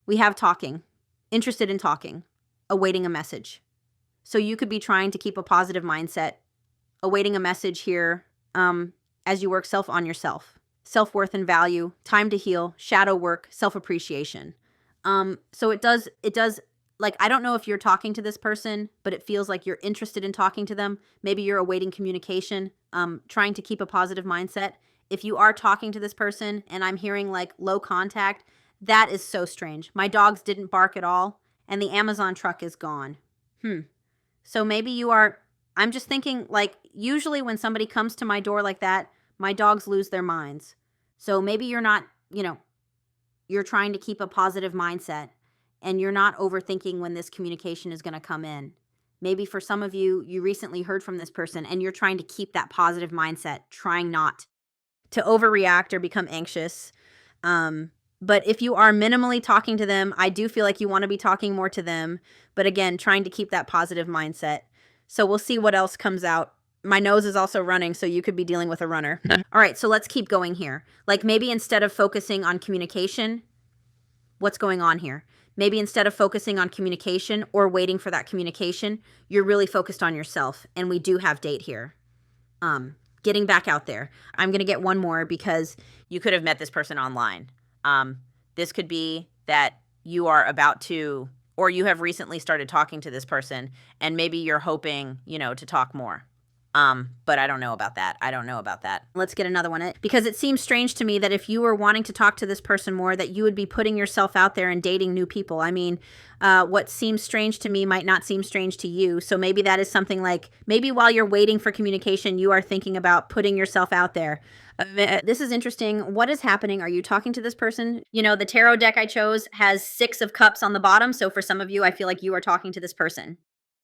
We have talking, interested in talking, awaiting a message. So you could be trying to keep a positive mindset, awaiting a message here as you work on yourself. Self-worth and value, time to heal, shadow work, self-appreciation. So it does, like, I don't know if you're talking to this person, but it feels like you're interested in talking to them. Maybe you're awaiting communication, trying to keep a positive mindset. If you are talking to this person and I'm hearing like low contact, that is so strange. My dogs didn't bark at all and the Amazon truck is gone. So maybe you are, I'm just thinking, like, usually when somebody comes to my door like that, my dogs lose their minds. So maybe you're not, you're trying to keep a positive mindset and you're not overthinking when this communication is going to come in. Maybe for some of you, you recently heard from this person and you're trying to keep that positive mindset, trying not to overreact or become anxious. But if you are minimally talking to them, I do feel like you want to be talking more to them. But again, trying to keep that positive mindset. So we'll see what else comes out. My nose is also running, so you could be dealing with a runner. All right, so let's keep going here. Like maybe instead of focusing on communication, what's going on here? Maybe instead of focusing on communication or waiting for that communication, you're really focused on yourself. And we do have date here. Getting back out there. I'm going to get one more because you could have met this person online. This could be that you are about to, or you have recently started talking to this person and maybe you're hoping, to talk more. But I don't know about that. Let's get another one. Because it seems strange to me that if you were wanting to talk to this person more, that you would be putting yourself out there and dating new people. I mean, what seems strange to me might not seem strange to you. So maybe that is something like, maybe while you're waiting for communication, you are thinking about putting yourself out there. This is interesting. What is happening? Are you talking to this person? The tarot deck I chose has 6 of cups on the bottom. So for some of you, I feel like you are talking to this person.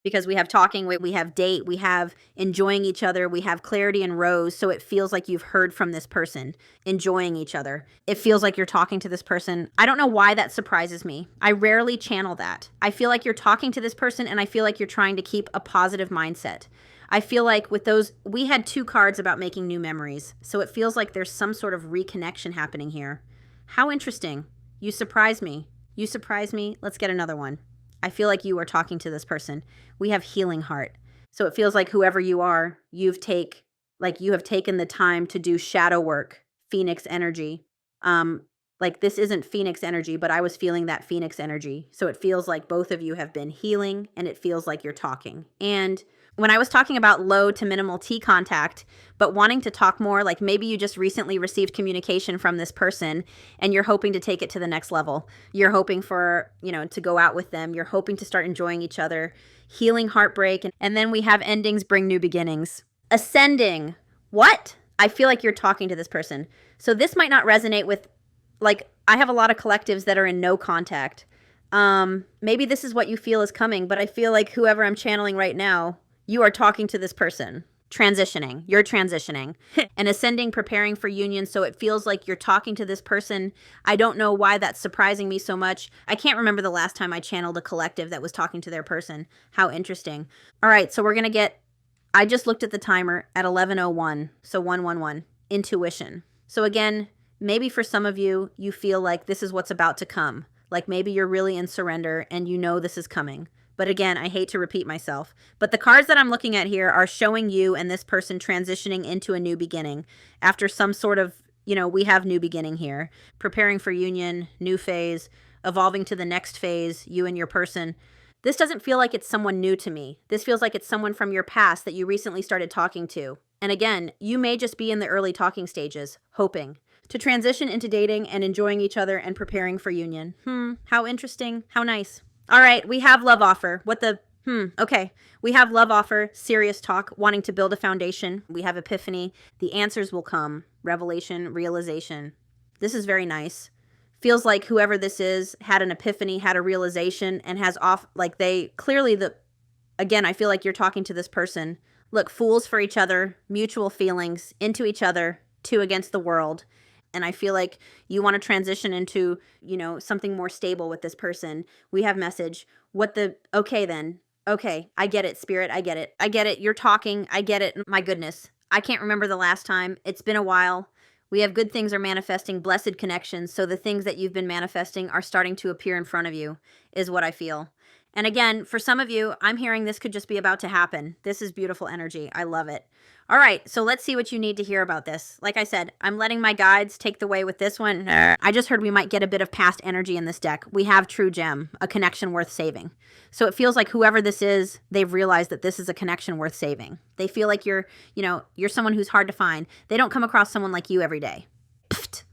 Because we have talking, we have date, we have enjoying each other, we have clarity and rose. So it feels like you've heard from this person, enjoying each other. It feels like you're talking to this person. I don't know why that surprises me. I rarely channel that. I feel like you're talking to this person and I feel like you're trying to keep a positive mindset. I feel like with those, we had 2 cards about making new memories. So it feels like there's some sort of reconnection happening here. How interesting. You surprise me. Let's get another one. I feel like you are talking to this person. We have healing heart. So it feels like whoever you are, you have taken the time to do shadow work, Phoenix energy. Like this isn't Phoenix energy, but I was feeling that Phoenix energy. So it feels like both of you have been healing and it feels like you're talking. And when I was talking about low to minimal T contact, but wanting to talk more, like maybe you just recently received communication from this person and you're hoping to take it to the next level. You're hoping for, to go out with them. You're hoping to start enjoying each other, healing heartbreak. And then we have endings bring new beginnings. Ascending. What? I feel like you're talking to this person. So this might not resonate with, like, I have a lot of collectives that are in no contact. Maybe this is what you feel is coming, but I feel like whoever I'm channeling right now, you are talking to this person. Transitioning. You're transitioning. And ascending, preparing for union. So it feels like you're talking to this person. I don't know why that's surprising me so much. I can't remember the last time I channeled a collective that was talking to their person. How interesting. All right, so we're going to get, I just looked at the timer at 11:01. So 111. Intuition. So again, maybe for some of you, you feel like this is what's about to come. Like maybe you're really in surrender and you know this is coming. But again, I hate to repeat myself. But the cards that I'm looking at here are showing you and this person transitioning into a new beginning after some sort of, we have new beginning here. Preparing for union, new phase, evolving to the next phase, you and your person. This doesn't feel like it's someone new to me. This feels like it's someone from your past that you recently started talking to. And again, you may just be in the early talking stages, hoping to transition into dating and enjoying each other and preparing for union. How interesting. How nice. All right, we have love offer. Okay. We have love offer, serious talk, wanting to build a foundation. We have epiphany. The answers will come. Revelation, realization. This is very nice. Feels like whoever this is had an epiphany, had a realization, and has again, I feel like you're talking to this person. Look, fools for each other, mutual feelings, into each other, 2 against the world. And I feel like you want to transition into, something more stable with this person. We have message. Okay then. Okay, I get it, spirit. I get it. You're talking. I get it. My goodness. I can't remember the last time. It's been a while. We have good things are manifesting, blessed connections. So the things that you've been manifesting are starting to appear in front of you, is what I feel. And again, for some of you, I'm hearing this could just be about to happen. This is beautiful energy. I love it. All right, so let's see what you need to hear about this. Like I said, I'm letting my guides take the way with this one. I just heard we might get a bit of past energy in this deck. We have True Gem, a connection worth saving. So it feels like whoever this is, they've realized that this is a connection worth saving. They feel like you're someone who's hard to find. They don't come across someone like you every day.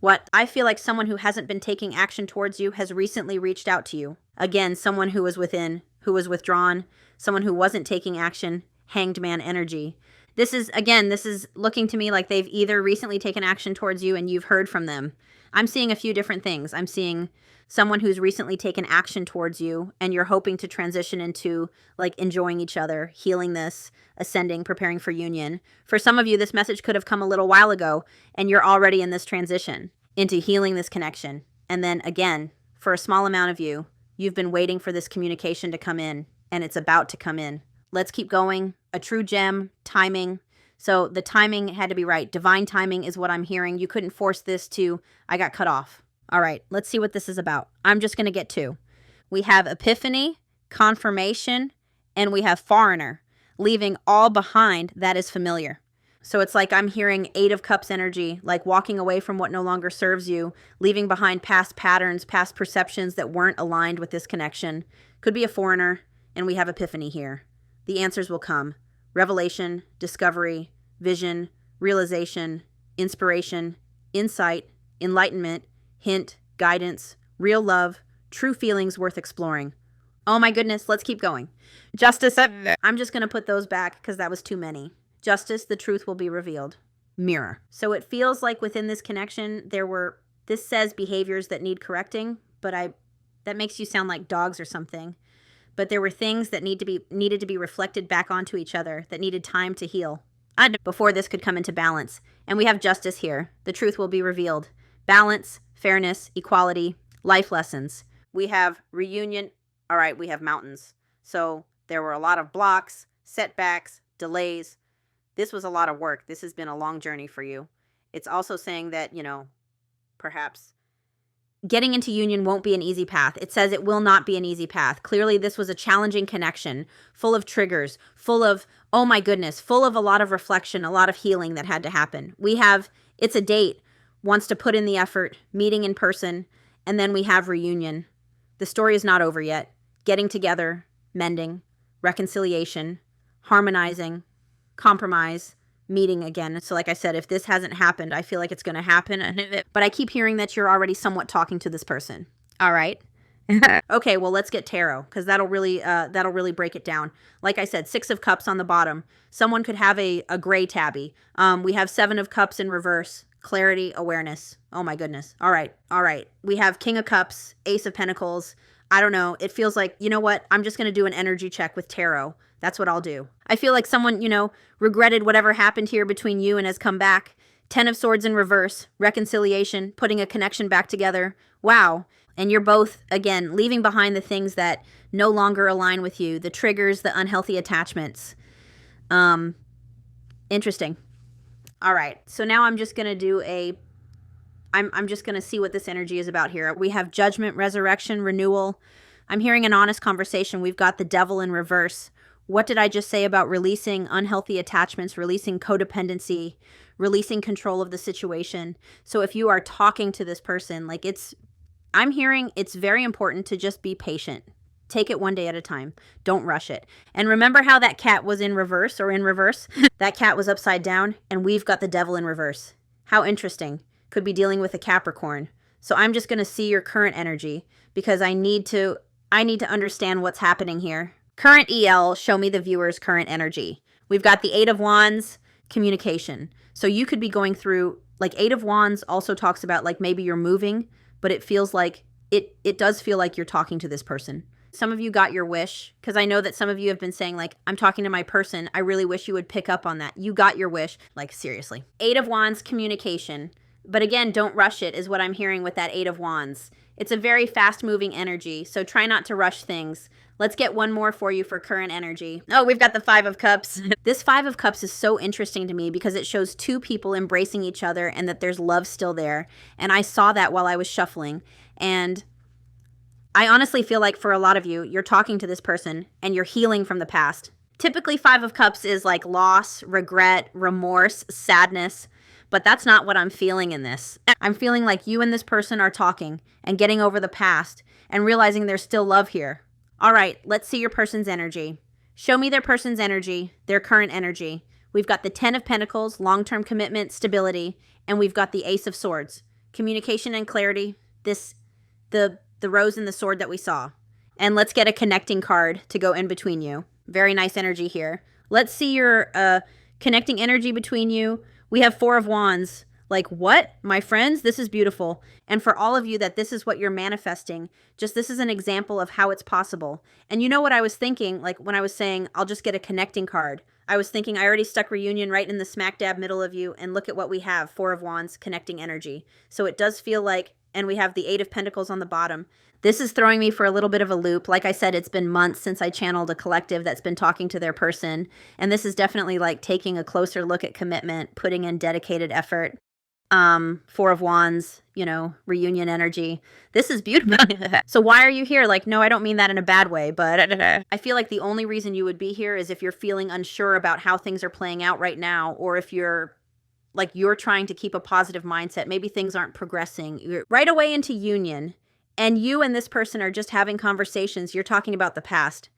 What? I feel like someone who hasn't been taking action towards you has recently reached out to you. Again, someone who was withdrawn, someone who wasn't taking action, Hanged Man energy. This is looking to me like they've either recently taken action towards you and you've heard from them. I'm seeing a few different things. I'm seeing someone who's recently taken action towards you and you're hoping to transition into like enjoying each other, healing this, ascending, preparing for union. For some of you, this message could have come a little while ago and you're already in this transition into healing this connection. And then again, for a small amount of you, you've been waiting for this communication to come in and it's about to come in. Let's keep going. A true gem, timing. So the timing had to be right. Divine timing is what I'm hearing. You couldn't force this to, I got cut off. All right, let's see what this is about. I'm just going to get two. We have epiphany, confirmation, and we have foreigner, leaving all behind that is familiar. So it's like I'm hearing 8 of Cups energy, like walking away from what no longer serves you, leaving behind past patterns, past perceptions that weren't aligned with this connection. Could be a foreigner, and we have epiphany here. The answers will come. Revelation, discovery, vision, realization, inspiration, insight, enlightenment, hint, guidance, real love, true feelings worth exploring. Oh my goodness, let's keep going. Justice, I'm just going to put those back because that was too many. Justice, the truth will be revealed. Mirror. So it feels like within this connection, this says behaviors that need correcting, but that makes you sound like dogs or something. But there were things that needed to be reflected back onto each other that needed time to heal before this could come into balance. And we have justice here. The truth will be revealed. Balance, fairness, equality, life lessons. We have reunion. All right, we have mountains. So there were a lot of blocks, setbacks, delays. This was a lot of work. This has been a long journey for you. It's also saying that, perhaps getting into union won't be an easy path. It says it will not be an easy path. Clearly, this was a challenging connection, full of triggers, full of, oh my goodness, full of a lot of reflection, a lot of healing that had to happen. It's a date, wants to put in the effort, meeting in person, and then we have reunion. The story is not over yet. Getting together, mending, reconciliation, harmonizing, compromise, meeting again. So like I said, if this hasn't happened, I feel like it's going to happen. But I keep hearing that you're already somewhat talking to this person. All right. Okay, well, let's get tarot because that'll really break it down. Like I said, 6 of Cups on the bottom. Someone could have a gray tabby. We have 7 of Cups in reverse. Clarity, awareness. Oh my goodness. All right. We have King of Cups, Ace of Pentacles. I don't know. It feels like, you know what? I'm just going to do an energy check with tarot. That's what I'll do. I feel like someone, regretted whatever happened here between you and has come back. 10 of Swords in reverse, reconciliation, putting a connection back together. Wow. And you're both, again, leaving behind the things that no longer align with you, the triggers, the unhealthy attachments. Interesting. All right. So now I'm just going to I'm just going to see what this energy is about here. We have judgment, resurrection, renewal. I'm hearing an honest conversation. We've got the Devil in reverse. What did I just say about releasing unhealthy attachments, releasing codependency, releasing control of the situation? So if you are talking to this person, I'm hearing it's very important to just be patient. Take it one day at a time. Don't rush it. And remember how that cat was in reverse or in reverse? That cat was upside down and we've got the Devil in reverse. How interesting. Could be dealing with a Capricorn. So I'm just going to see your current energy because I need to understand what's happening here. Current EL, show me the viewer's current energy. We've got the 8 of Wands, communication. So you could be going through, 8 of Wands also talks about maybe you're moving, but it feels like, it does feel like you're talking to this person. Some of you got your wish, because I know that some of you have been saying, I'm talking to my person. I really wish you would pick up on that. You got your wish. Seriously. 8 of Wands, communication. But again, don't rush it is what I'm hearing with that 8 of Wands. It's a very fast-moving energy, so try not to rush things. Let's get one more for you for current energy. Oh, we've got the Five of Cups. This Five of Cups is so interesting to me because it shows two people embracing each other and that there's love still there. And I saw that while I was shuffling. And I honestly feel like for a lot of you, you're talking to this person and you're healing from the past. Typically, Five of Cups is like loss, regret, remorse, sadness. But that's not what I'm feeling in this. I'm feeling like you and this person are talking and getting over the past and realizing there's still love here. All right, let's see your person's energy. Show me their person's energy, their current energy. We've got the Ten of Pentacles, long-term commitment, stability, and we've got the Ace of Swords, communication and clarity, the rose and the sword that we saw. And let's get a connecting card to go in between you. Very nice energy here. Let's see your connecting energy between you. We have Four of Wands. Like, what? My friends, this is beautiful. And for all of you that this is what you're manifesting, just this is an example of how it's possible. And you know what I was thinking, like when I was saying, I'll just get a connecting card. I was thinking I already stuck reunion right in the smack dab middle of you. And look at what we have, Four of Wands, connecting energy. So it does feel like, and we have the Eight of Pentacles on the bottom. This is throwing me for a little bit of a loop. Like I said, it's been months since I channeled a collective that's been talking to their person. And this is definitely like taking a closer look at commitment, putting in dedicated effort. Four of Wands, you know, reunion energy. This is beautiful. So why are you here? Like, no, I don't mean that in a bad way, but I feel like the only reason you would be here is if you're feeling unsure about how things are playing out right now, or if you're trying to keep a positive mindset. Maybe things aren't progressing. You're right away into union. And you and this person are just having conversations. You're talking about the past.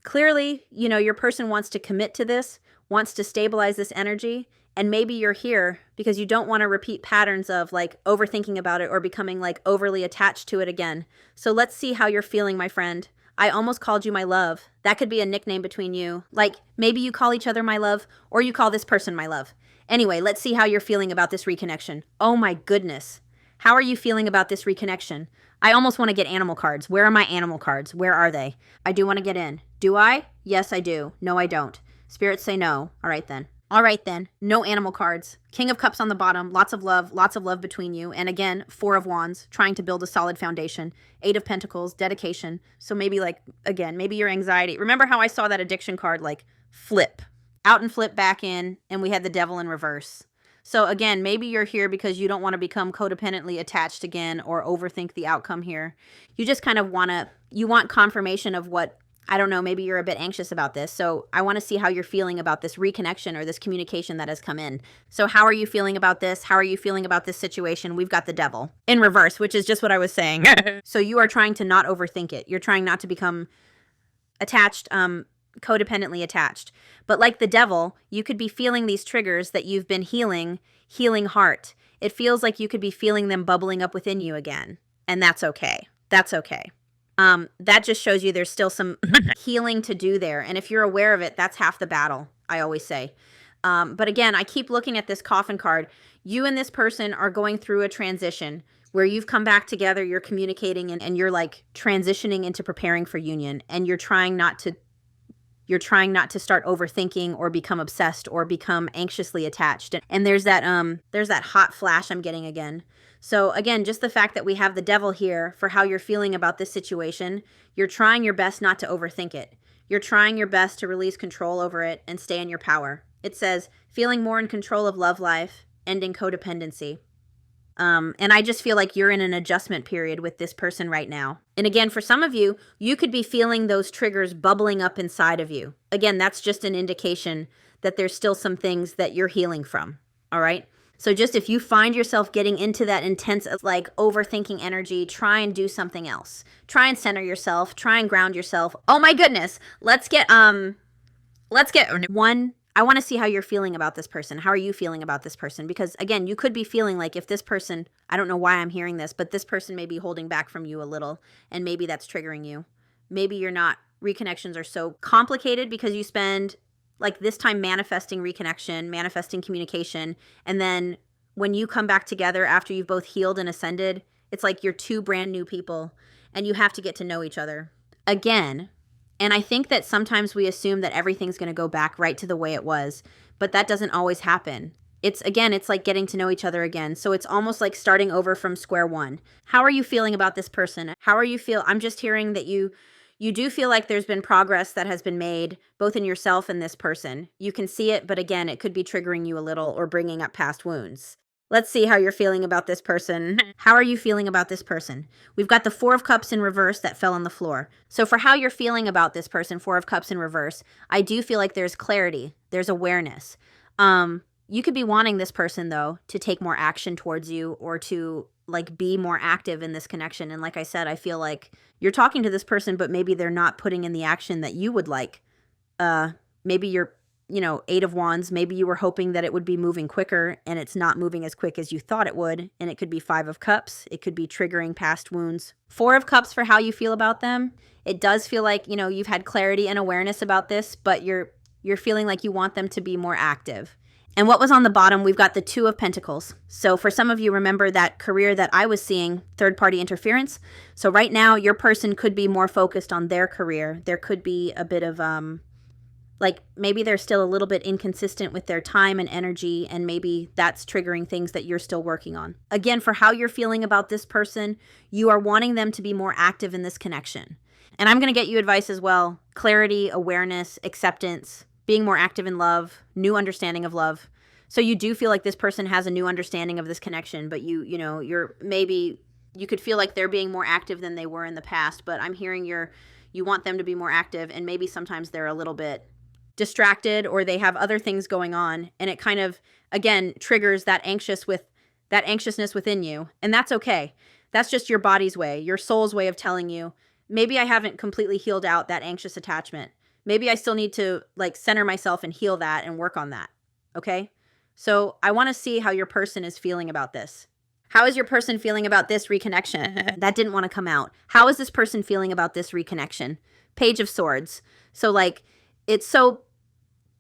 Clearly, you know, your person wants to commit to this, wants to stabilize this energy. And maybe you're here because you don't want to repeat patterns of like overthinking about it or becoming like overly attached to it again. So let's see how you're feeling, my friend. I almost called you my love. That could be a nickname between you. Like maybe you call each other my love or you call this person my love. Anyway, let's see how you're feeling about this reconnection. Oh my goodness. How are you feeling about this reconnection? I almost want to get animal cards. Where are my animal cards? Where are they? I do want to get in. Do I? Yes, I do. No, I don't. Spirits say no. All right then. All right then. No animal cards. King of Cups on the bottom. Lots of love between you. And again, Four of Wands, trying to build a solid foundation. Eight of Pentacles, dedication. So maybe like, again, maybe your anxiety. Remember how I saw that addiction card like flip out and flip back in, and we had the Devil in reverse. So again, maybe you're here because you don't want to become codependently attached again or overthink the outcome here. You just kind of you want confirmation of what, I don't know, maybe you're a bit anxious about this. So I want to see how you're feeling about this reconnection or this communication that has come in. So how are you feeling about this? How are you feeling about this situation? We've got the Devil in reverse, which is just what I was saying. So you are trying to not overthink it. You're trying not to become attached, codependently attached. But like the Devil, you could be feeling these triggers that you've been healing heart. It feels like you could be feeling them bubbling up within you again. And that's okay. That's okay. That just shows you there's still some healing to do there. And if you're aware of it, that's half the battle, I always say. But again, I keep looking at this Coffin card. You and this person are going through a transition where you've come back together, you're communicating, and you're like transitioning into preparing for union. And you're trying not to start overthinking or become obsessed or become anxiously attached. And there's that hot flash I'm getting again. So again, just the fact that we have the Devil here for how you're feeling about this situation, you're trying your best not to overthink it. You're trying your best to release control over it and stay in your power. It says, feeling more in control of love life, ending codependency. And I just feel like you're in an adjustment period with this person right now. And again, for some of you, you could be feeling those triggers bubbling up inside of you. Again, that's just an indication that there's still some things that you're healing from. All right. So just if you find yourself getting into that intense, like overthinking energy, try and do something else. Try and center yourself, try and ground yourself. Oh my goodness. Let's get one. I want to see how you're feeling about this person. How are you feeling about this person? Because again, you could be feeling like if this person, I don't know why I'm hearing this, but this person may be holding back from you a little, and maybe that's triggering you. Maybe you're not, reconnections are so complicated because you spend like this time manifesting reconnection, manifesting communication, and then when you come back together after you've both healed and ascended, it's like you're two brand new people and you have to get to know each other again. And I think that sometimes we assume that everything's going to go back right to the way it was, but that doesn't always happen. It's again, it's like getting to know each other again. So it's almost like starting over from square one. How are you feeling about this person? How are you feel? I'm just hearing that you do feel like there's been progress that has been made both in yourself and this person. You can see it, but again, it could be triggering you a little or bringing up past wounds. Let's see how you're feeling about this person. How are you feeling about this person? We've got the Four of Cups in reverse that fell on the floor. So for how you're feeling about this person, Four of Cups in reverse, I do feel like there's clarity. There's awareness. You could be wanting this person, though, to take more action towards you or to, like, be more active in this connection. And like I said, I feel like you're talking to this person, but maybe they're not putting in the action that you would like. Maybe you're, Eight of Wands. Maybe you were hoping that it would be moving quicker and it's not moving as quick as you thought it would. And it could be Five of Cups. It could be triggering past wounds. Four of Cups for how you feel about them. It does feel like, you've had clarity and awareness about this, but you're feeling like you want them to be more active. And what was on the bottom, we've got the Two of Pentacles. So for some of you, remember that career that I was seeing, third-party interference. So right now, your person could be more focused on their career. There could be a bit of, maybe they're still a little bit inconsistent with their time and energy, and maybe that's triggering things that you're still working on. Again, for how you're feeling about this person, you are wanting them to be more active in this connection. And I'm going to get you advice as well. Clarity, awareness, acceptance, being more active in love, new understanding of love. So you do feel like this person has a new understanding of this connection, but you could feel like they're being more active than they were in the past, but I'm hearing you want them to be more active, and maybe sometimes they're a little bit distracted or they have other things going on, and it kind of, again, triggers that anxiousness within you, and that's okay. That's just your body's way, your soul's way of telling you, maybe I haven't completely healed out that anxious attachment. Maybe I still need to center myself and heal that and work on that. Okay? So I want to see how your person is feeling about this. How is your person feeling about this reconnection? That didn't want to come out. How is this person feeling about this reconnection? Page of Swords. So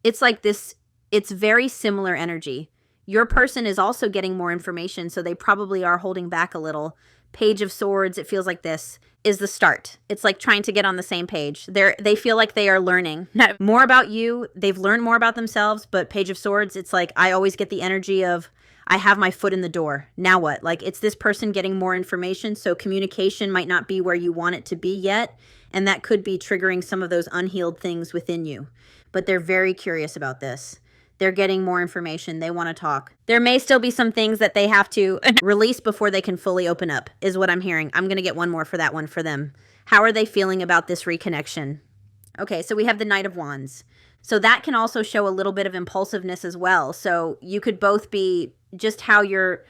it's like this, it's very similar energy. Your person is also getting more information, so they probably are holding back a little. Page of Swords, it feels like this is the start. It's like trying to get on the same page. They feel like they are learning more about you. They've learned more about themselves, but Page of Swords, it's like I always get the energy of I have my foot in the door. Now what? Like it's this person getting more information, so communication might not be where you want it to be yet, and that could be triggering some of those unhealed things within you. But they're very curious about this. They're getting more information. They want to talk. There may still be some things that they have to release before they can fully open up, is what I'm hearing. I'm going to get one more for that one for them. How are they feeling about this reconnection? Okay, so we have the Knight of Wands. So that can also show a little bit of impulsiveness as well. So you could both be just how your,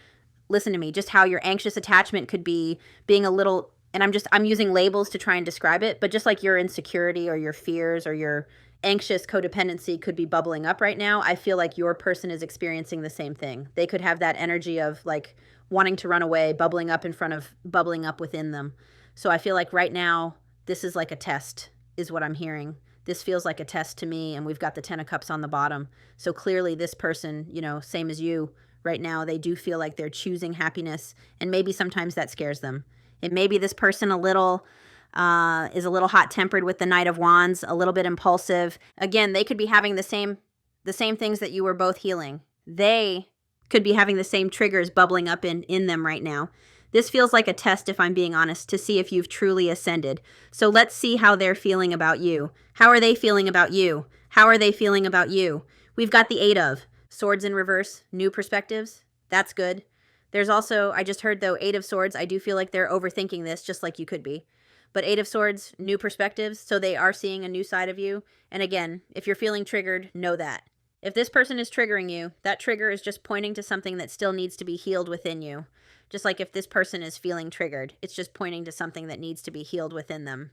listen to me, just how your anxious attachment could be being a little, and I'm using labels to try and describe it, but just like your insecurity or your fears or your anxious codependency could be bubbling up right now. I feel like your person is experiencing the same thing. They could have that energy of like wanting to run away, bubbling up within them. So I feel like right now, this is like a test, is what I'm hearing. This feels like a test to me, and we've got the Ten of Cups on the bottom. So clearly this person, same as you right now, they do feel like they're choosing happiness, and maybe sometimes that scares them. It may be this person is a little hot-tempered with the Knight of Wands, a little bit impulsive. Again, they could be having the same things that you were both healing. They could be having the same triggers bubbling up in them right now. This feels like a test, if I'm being honest, to see if you've truly ascended. So let's see how they're feeling about you. How are they feeling about you? How are they feeling about you? We've got the Eight of Swords in reverse, new perspectives. That's good. There's also, I just heard though, Eight of Swords. I do feel like they're overthinking this, just like you could be. But Eight of Swords, new perspectives, so they are seeing a new side of you. And again, if you're feeling triggered, know that. If this person is triggering you, that trigger is just pointing to something that still needs to be healed within you. Just like if this person is feeling triggered, it's just pointing to something that needs to be healed within them.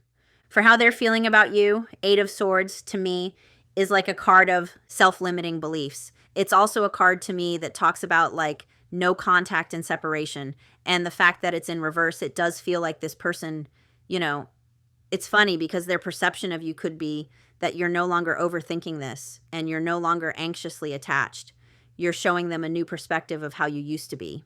For how they're feeling about you, Eight of Swords, to me, is like a card of self-limiting beliefs. It's also a card to me that talks about like no contact and separation. And the fact that it's in reverse, it does feel like this person, it's funny because their perception of you could be that you're no longer overthinking this and you're no longer anxiously attached. You're showing them a new perspective of how you used to be.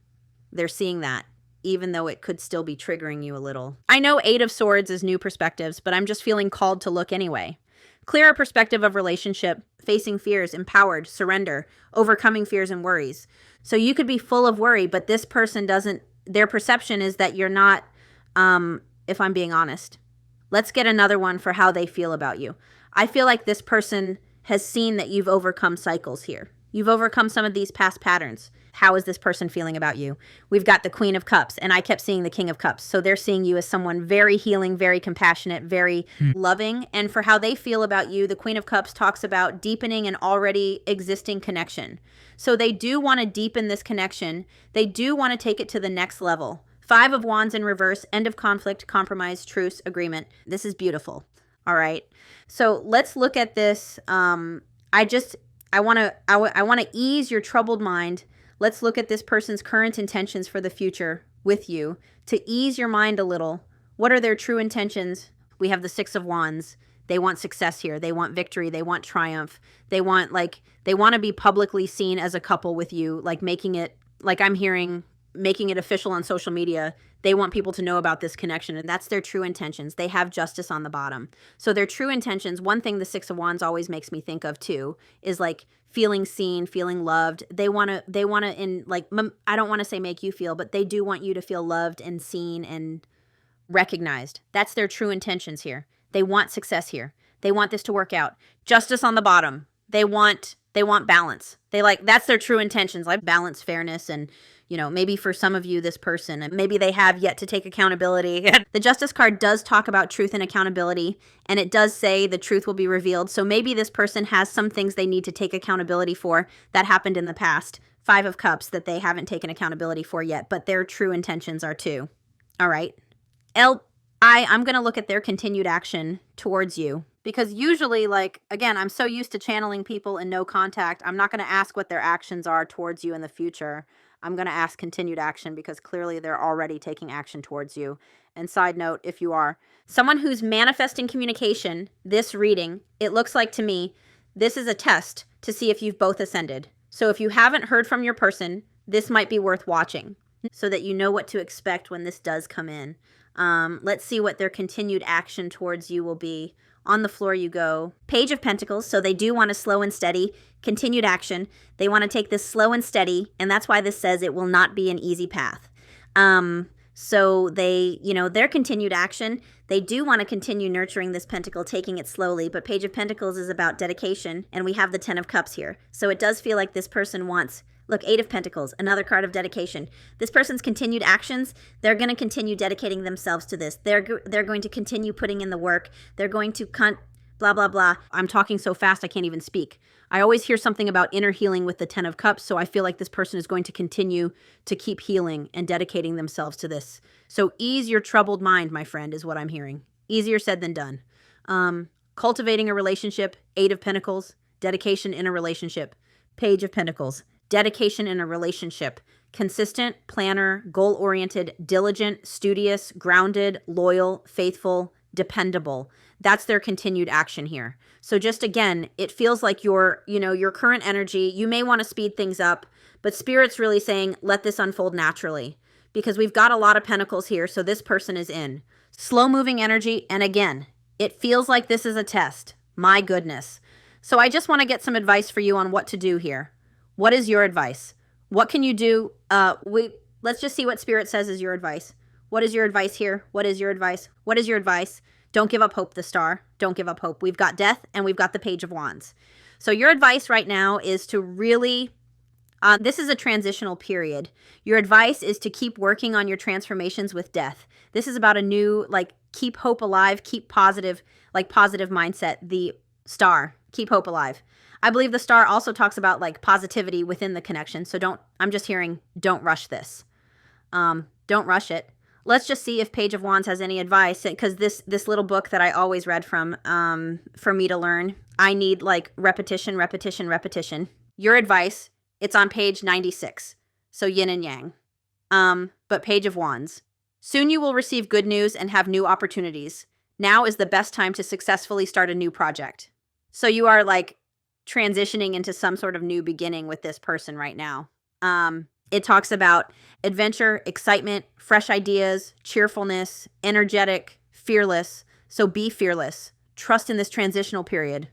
They're seeing that, even though it could still be triggering you a little. I know Eight of Swords is new perspectives, but I'm just feeling called to look anyway. Clearer perspective of relationship, facing fears, empowered, surrender, overcoming fears and worries. So you could be full of worry, but this person doesn't, their perception is that you're not, if I'm being honest. Let's get another one for how they feel about you. I feel like this person has seen that you've overcome cycles here. You've overcome some of these past patterns. How is this person feeling about you? We've got the Queen of Cups, and I kept seeing the King of Cups. So they're seeing you as someone very healing, very compassionate, very loving. And for how they feel about you, the Queen of Cups talks about deepening an already existing connection. So they do want to deepen this connection. They do want to take it to the next level. 5 of Wands in reverse, end of conflict, compromise, truce, agreement. This is beautiful. All right. So let's look at this. I want to ease your troubled mind. Let's look at this person's current intentions for the future with you to ease your mind a little. What are their true intentions? We have the 6 of Wands. They want success here. They want victory. They want triumph. They want to be publicly seen as a couple with you, like making it, like I'm hearing, making it official on social media. They want people to know about this connection, and that's their true intentions. They have justice on the bottom. So their true intentions, one thing the 6 of Wands always makes me think of too, is like feeling seen, feeling loved. They want to in like, I don't want to say make you feel, but they do want you to feel loved and seen and recognized. That's their true intentions here. They want success here. They want this to work out. Justice on the bottom. They want balance. That's their true intentions, like balance, fairness, and maybe for some of you, this person, and maybe they have yet to take accountability. The Justice card does talk about truth and accountability, and it does say the truth will be revealed. So maybe this person has some things they need to take accountability for that happened in the past. 5 of Cups that they haven't taken accountability for yet, but their true intentions are too. All right. I'm going to look at their continued action towards you. Because usually, again, I'm so used to channeling people in no contact. I'm not going to ask what their actions are towards you in the future. I'm going to ask continued action because clearly they're already taking action towards you. And side note, if you are someone who's manifesting communication, this reading, it looks like to me, this is a test to see if you've both ascended. So if you haven't heard from your person, this might be worth watching so that you know what to expect when this does come in. Let's see what their continued action towards you will be. On the floor you go. Page of Pentacles. So they do want to slow and steady. Continued action. They want to take this slow and steady. And that's why this says it will not be an easy path. So they, their continued action, they do want to continue nurturing this pentacle, taking it slowly. But Page of Pentacles is about dedication. And we have the 10 of Cups here. So it does feel like this person wants, look, 8 of Pentacles, another card of dedication. This person's continued actions, they're going to continue dedicating themselves to this. They're going to continue putting in the work. They're going to blah, blah, blah. I'm talking so fast I can't even speak. I always hear something about inner healing with the 10 of Cups, so I feel like this person is going to continue to keep healing and dedicating themselves to this. So ease your troubled mind, my friend, is what I'm hearing. Easier said than done. Cultivating a relationship, 8 of Pentacles, dedication in a relationship, Page of Pentacles. Dedication in a relationship. Consistent, planner, goal-oriented, diligent, studious, grounded, loyal, faithful, dependable. That's their continued action here. So just again, it feels like your current energy, you may want to speed things up, but Spirit's really saying, let this unfold naturally. Because we've got a lot of pentacles here, so this person is in. Slow-moving energy, and again, it feels like this is a test. My goodness. So I just want to get some advice for you on what to do here. What is your advice? What can you do? Let's just see what Spirit says is your advice. What is your advice here? What is your advice? What is your advice? Don't give up hope, the Star. Don't give up hope. We've got Death and we've got the Page of Wands. So your advice right now is to really, this is a transitional period. Your advice is to keep working on your transformations with Death. This is about a new, keep hope alive, keep positive, positive mindset. The Star, keep hope alive. I believe the Star also talks about positivity within the connection. So I'm just hearing, don't rush this. Don't rush it. Let's just see if Page of Wands has any advice, because this little book that I always read from, for me to learn, I need repetition, repetition, repetition. Your advice, it's on page 96. So yin and yang. But Page of Wands. Soon you will receive good news and have new opportunities. Now is the best time to successfully start a new project. So you are transitioning into some sort of new beginning with this person right now. It talks about adventure, excitement, fresh ideas, cheerfulness, energetic, fearless. So be fearless. Trust in this transitional period.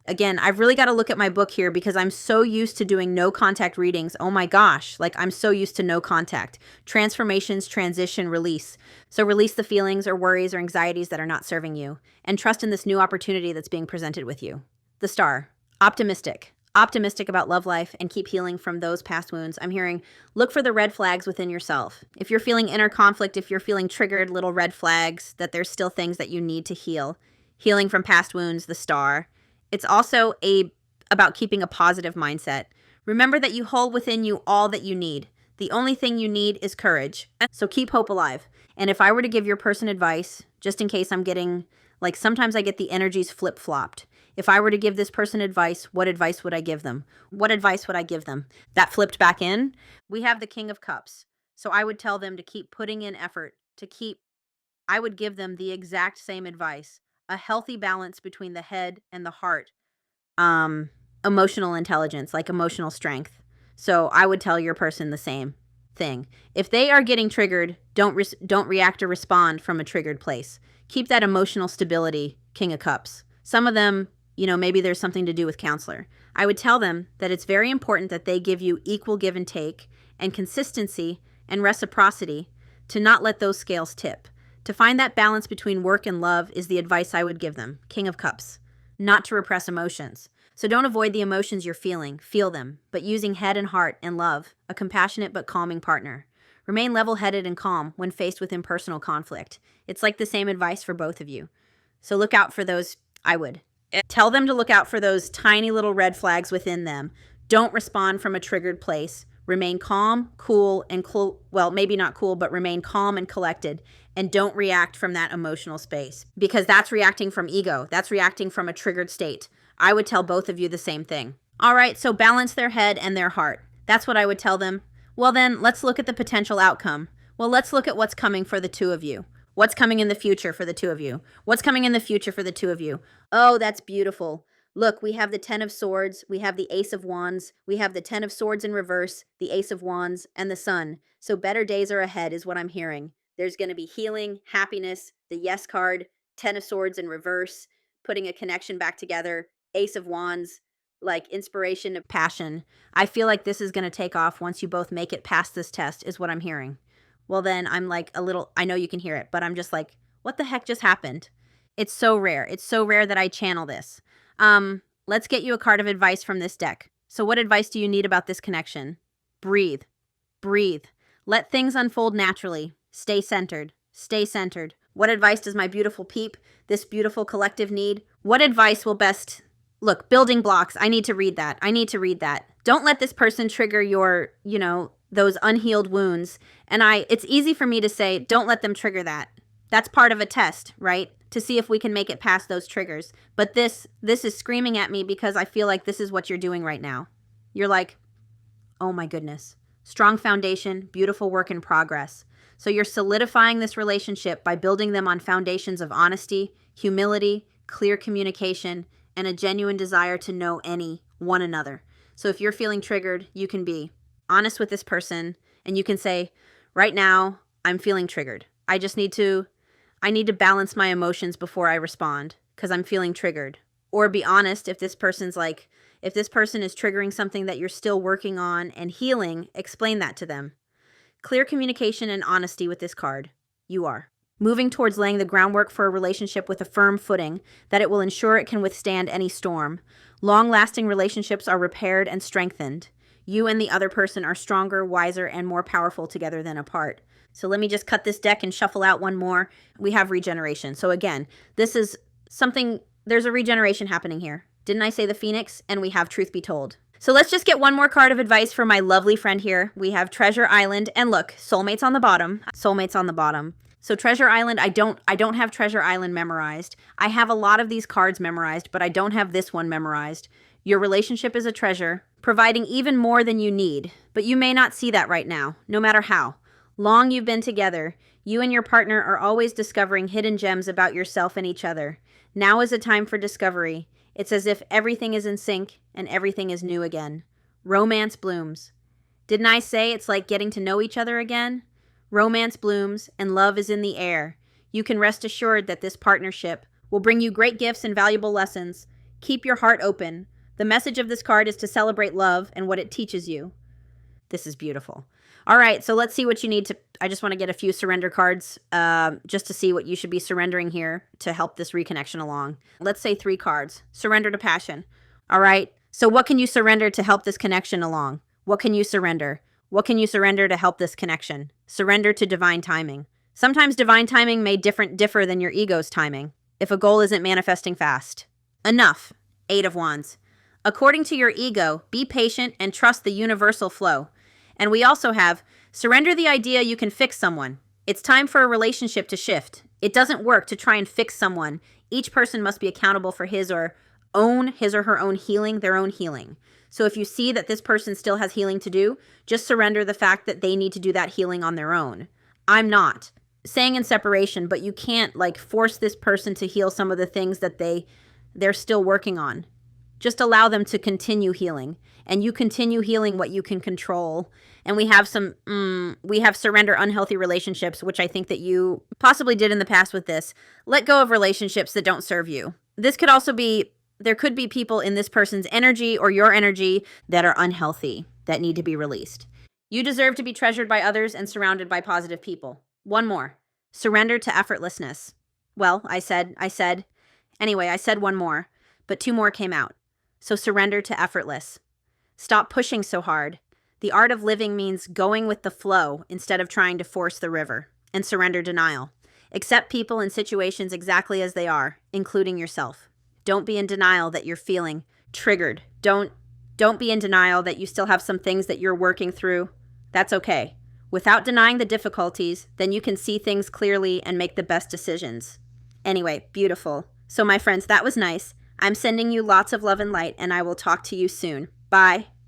Again, I've really got to look at my book here because I'm so used to doing no contact readings. Oh my gosh, like I'm so used to no contact. Transformations, transition, release. So release the feelings or worries or anxieties that are not serving you and trust in this new opportunity that's being presented with you. The star, optimistic. Optimistic about love life and keep healing from those past wounds. I'm hearing, look for the red flags within yourself. If you're feeling inner conflict, if you're feeling triggered, little red flags, that there's still things that you need to heal. Healing from past wounds, the star. It's also about keeping a positive mindset. Remember that you hold within you all that you need. The only thing you need is courage. So keep hope alive. And if I were to give your person advice, just in case I'm getting, like sometimes I get the energies flip-flopped. If I were to give this person advice, what advice would I give them? What advice would I give them? That flipped back in. We have the King of Cups. So I would tell them to keep putting in effort, I would give them the exact same advice. A healthy balance between the head and the heart. Emotional intelligence, like emotional strength. So I would tell your person the same thing. If they are getting triggered, don't react or respond from a triggered place. Keep that emotional stability, King of Cups. Some of them, maybe there's something to do with counselor. I would tell them that it's very important that they give you equal give and take and consistency and reciprocity to not let those scales tip. To find that balance between work and love is the advice I would give them, King of Cups. Not to repress emotions. So don't avoid the emotions you're feeling, feel them, but using head and heart and love, a compassionate but calming partner. Remain level-headed and calm when faced with impersonal conflict. It's like the same advice for both of you. So look out for those, I would. Tell them to look out for those tiny little red flags within them. Don't respond from a triggered place. Remain calm, cool, and well, maybe not cool, but remain calm and collected. And don't react from that emotional space because that's reacting from ego. That's reacting from a triggered state. I would tell both of you the same thing. All right, so balance their head and their heart. That's what I would tell them. Well, then let's look at the potential outcome. Well, let's look at what's coming for the two of you. What's coming in the future for the two of you? What's coming in the future for the two of you? Oh, that's beautiful. Look, we have the 10 of Swords, we have the Ace of Wands, we have the 10 of Swords in reverse, the Ace of Wands, and the Sun. So better days are ahead is what I'm hearing. There's going to be healing, happiness, the Yes card, 10 of Swords in reverse, putting a connection back together, Ace of Wands, like inspiration and passion. I feel like this is going to take off once you both make it past this test is what I'm hearing. Well, then I'm like I know you can hear it, but I'm just like, what the heck just happened? It's so rare. It's so rare that I channel this. Let's get you a card of advice from this deck. So what advice do you need about this connection? Breathe. Breathe. Let things unfold naturally. Stay centered. Stay centered. What advice does my beautiful peep, this beautiful collective need? What advice will best... Look, building blocks. I need to read that. I need to read that. Don't let this person trigger your, those unhealed wounds. And it's easy for me to say, don't let them trigger that. That's part of a test, right? To see if we can make it past those triggers. But this is screaming at me because I feel like this is what you're doing right now. You're like, oh my goodness. Strong foundation, beautiful work in progress. So you're solidifying this relationship by building them on foundations of honesty, humility, clear communication, and a genuine desire to know one another. So if you're feeling triggered, you can be honest with this person and you can say, right now, I'm feeling triggered. I need to balance my emotions before I respond because I'm feeling triggered. Or be honest if this person is triggering something that you're still working on and healing, explain that to them. Clear communication and honesty with this card. You are. Moving towards laying the groundwork for a relationship with a firm footing that it will ensure it can withstand any storm. Long-lasting relationships are repaired and strengthened. You and the other person are stronger, wiser, and more powerful together than apart. So let me just cut this deck and shuffle out one more. We have regeneration. So again, this is something, there's a regeneration happening here. Didn't I say the Phoenix? And we have Truth Be Told. So let's just get one more card of advice for my lovely friend here. We have Treasure Island. And look, soulmates on the bottom. Soulmates on the bottom. So Treasure Island, I don't have Treasure Island memorized. I have a lot of these cards memorized, but I don't have this one memorized. Your relationship is a treasure, providing even more than you need. But you may not see that right now, no matter how long you've been together. You and your partner are always discovering hidden gems about yourself and each other. Now is a time for discovery. It's as if everything is in sync and everything is new again. Romance blooms. Didn't I say it's like getting to know each other again? Romance blooms and love is in the air. You can rest assured that this partnership will bring you great gifts and valuable lessons. Keep your heart open. The message of this card is to celebrate love and what it teaches you. This is beautiful. All right, so let's see what you need to... I just want to get a few surrender cards just to see what you should be surrendering here to help this reconnection along. Let's say 3 cards. Surrender to passion. All right, so what can you surrender to help this connection along? What can you surrender? What can you surrender to help this connection? Surrender to divine timing. Sometimes divine timing may differ than your ego's timing if a goal isn't manifesting fast. Enough. 8 of Wands. According to your ego, be patient and trust the universal flow. And we also have, surrender the idea you can fix someone. It's time for a relationship to shift. It doesn't work to try and fix someone. Each person must be accountable for his or her own healing, their own healing. So if you see that this person still has healing to do, just surrender the fact that they need to do that healing on their own. I'm not saying in separation, but you can't like force this person to heal some of the things that they're still working on. Just allow them to continue healing, and you continue healing what you can control. And we have surrender unhealthy relationships, which I think that you possibly did in the past with this. Let go of relationships that don't serve you. This could also be, there could be people in this person's energy or your energy that are unhealthy, that need to be released. You deserve to be treasured by others and surrounded by positive people. One more. Surrender to effortlessness. Well, I said one more, but 2 more came out. So surrender to effortless. Stop pushing so hard. The art of living means going with the flow instead of trying to force the river. And surrender denial. Accept people and situations exactly as they are, including yourself. Don't be in denial that you're feeling triggered. Don't be in denial that you still have some things that you're working through. That's okay. Without denying the difficulties, then you can see things clearly and make the best decisions. Anyway, beautiful. So my friends, that was nice. I'm sending you lots of love and light, and I will talk to you soon. Bye.